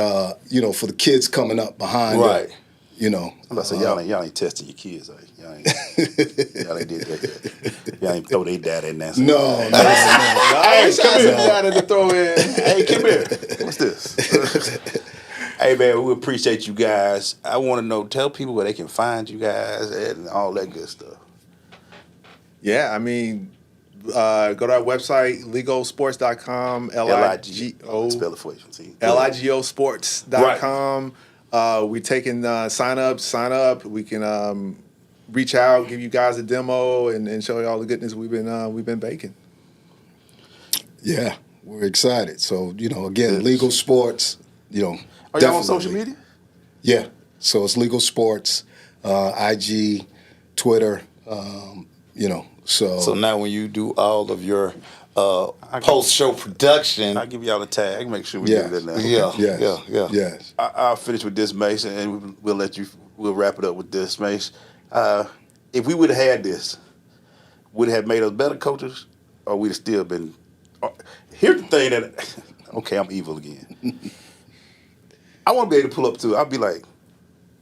you know, for the kids coming up behind her, you know, I'm about to say y'all ain't testing your kids, right? Y'all ain't did that yet. Y'all ain't throw their dad in there. No. Hey, come here, dad, to throw in. Hey, come here. What's this? Hey man, we appreciate you guys. I want to know, tell people where they can find you guys and all that good stuff. Yeah, I mean, go to our website, LigoSports.com, L-I-G-O. Spell it for you. See? LigoSports.com. We taking sign up. We can reach out, give you guys a demo, and show you all the goodness we've been baking. Yeah, we're excited. So, you know, again, Legal Sports, you know. Are y'all on social media? Yeah. So it's Legal Sports, IG, Twitter, you know. So now when you do all of your post-show production. I'll give y'all a tag. Make sure we get it in there. Yeah. I'll finish with this, Mace, and we'll wrap it up with this, Mace. If we would have had this, would it have made us better coaches, or we'd have still been? Here's the thing that, okay, I'm evil again. I want to be able to pull up to. I'll be like,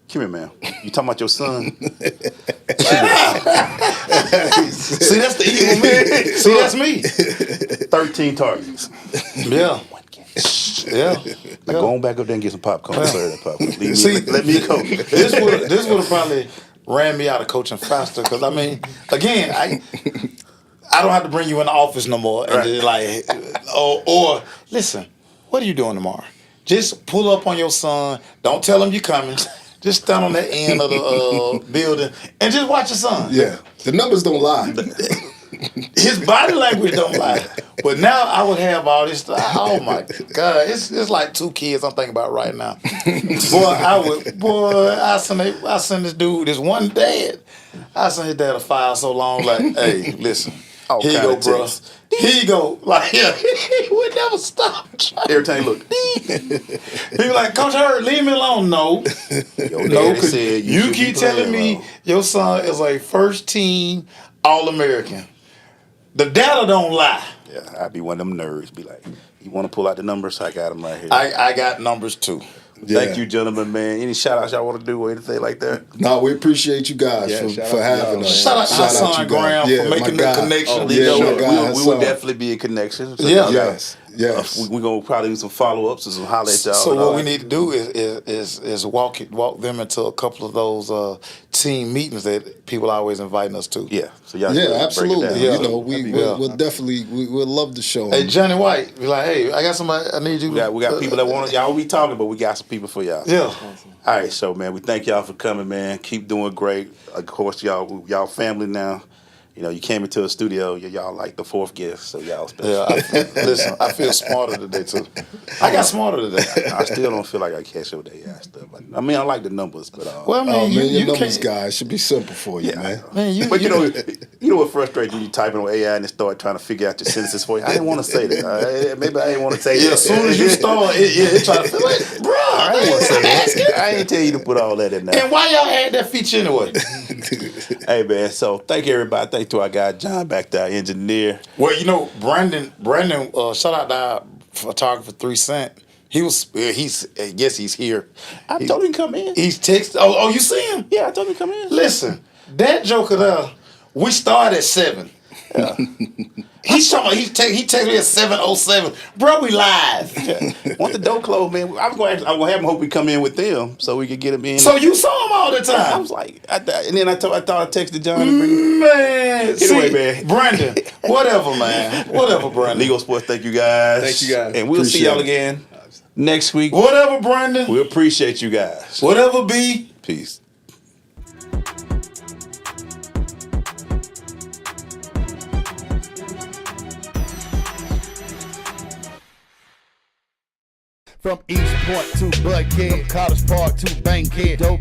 come here, man. You talking about your son? See, that's the evil me. See, that's me. 13 targets. Yeah. Yeah. Like, go on back up there and get some popcorn. Serve that popcorn. Let me go. This would have probably ran me out of coaching faster because, I mean, again, I don't have to bring you in the office no more. And then like, or listen, what are you doing tomorrow? Just pull up on your son. Don't tell him you're coming. Just stand on that end of the building and just watch your son. Yeah. The numbers don't lie. His body language don't lie. But now I would have all this stuff. Oh my God. It's like 2 kids I'm thinking about right now. I send this dude, this one dad. I sent his dad a file so long, like, hey, listen. Here you go, bro. Here you go. Like, he would never stop. Every time you look. He was like, Coach Hurd, leave me alone. No. No, because you keep telling me your son is a first team All-American. The data don't lie. Yeah, I'd be one of them nerds. Be like, you want to pull out the numbers? I got them right here. I got numbers too. Yeah. Thank you, gentlemen, man. Any shout-outs y'all want to do or anything like that? No, we appreciate you guys for having us. Shout out to Hassan Graham for making the connection. We will definitely be in connection. So Yes. We're going to probably do some follow-ups and some holler at y'all. So what we need to do is walk them into a couple of those team meetings that people are always inviting us to. Yeah. So y'all absolutely. Break it down. You know, we'll definitely we'll love the show. Hey, Johnny White, be like, hey, I got somebody. I need you. We got people that want to. Y'all be talking, but we got some people for y'all. Yeah. All right, so man, we thank y'all for coming, man. Keep doing great. Of course, y'all family now. You came into a studio, y'all like the fourth guest, so y'all special. Yeah, listen, I feel smarter today too. I got smarter today. I still don't feel like I catch what they asked stuff. I mean, I like the numbers, but Well, I mean, Oh, man, you your numbers, can't. guys, should be simple for you, man. Man, but you know what frustrates you typing on AI and it start trying to figure out your sentences for you. I didn't want to say that. Maybe I didn't want to say that. Yeah, as soon as you start, it try to feel like, bro, I didn't want to say that. I ain't tell you to put all that in there. And why y'all had that feature anyway? Hey man, so thank everybody. Thank to our guy John back there, engineer. Well, Brandon, shout out to our photographer 3 Cent. I guess he's here. I told him to come in. He's text. Oh, you see him? Yeah, I told him to come in. Listen, that joker there. We started at 7. He's talking about he texted me at 7:07. Bro, we live. Want the door closed, man. I'm gonna have him hope we come in with them so we could get him in. So you saw him all the I time. was like, and then I thought I texted John. To bring him. Man, Anyway, man. Brandon, whatever, man. Whatever, Brandon. LigoSports, thank you guys. Thank you, guys. And we'll see Appreciate y'all it. again next week. Whatever, Brandon. We appreciate you guys. Whatever, B. Peace. From East Point to Buckhead, College Park to Bankhead, dope